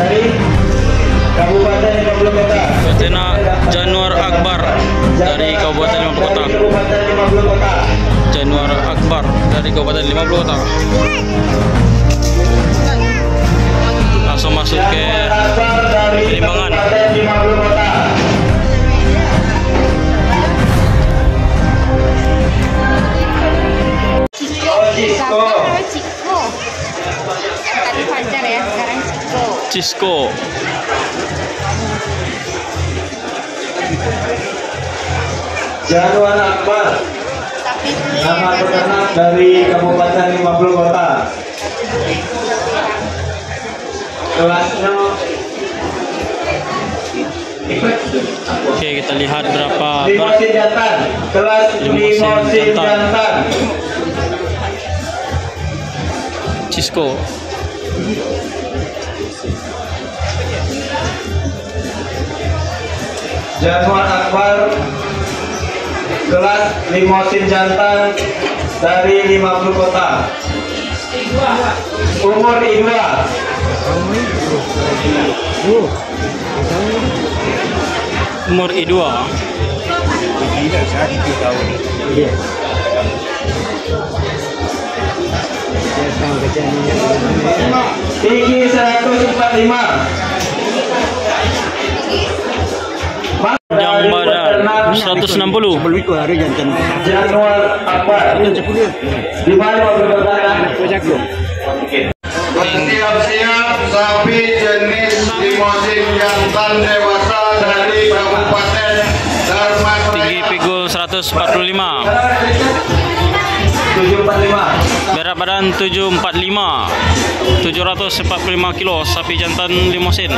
dari Kabupaten 50 Kota. Betina Januar Akbar dari Kabupaten 50 Kota. Kabupaten 50 Kota. Januar Akbar dari Kabupaten 50 Kota. Langsung masuk ke Limbangan. Cisco. Tadi Fajar ya, sekarang Cisco. Cisco. Januar Akbar. Tapi Nama peternak dari Kabupaten 50 Kota. Kelasnya. Oke, kita lihat berapa Limosin jantan. Kelas limosin jantan. Cisco. Januar Akbar. Kelas limosin jantan dari 50 Kota. Umur Idwa. Umur I2. Tinggi 145. Yang badan 160. Januar Akbar. Di mana berberdakan? Siap-siap sapi jenis limosin jantan dewasa dari Kabupaten Darmas. Tinggi pikul 145. 745. Berat badan 745. 745 kilo sapi jantan limosin.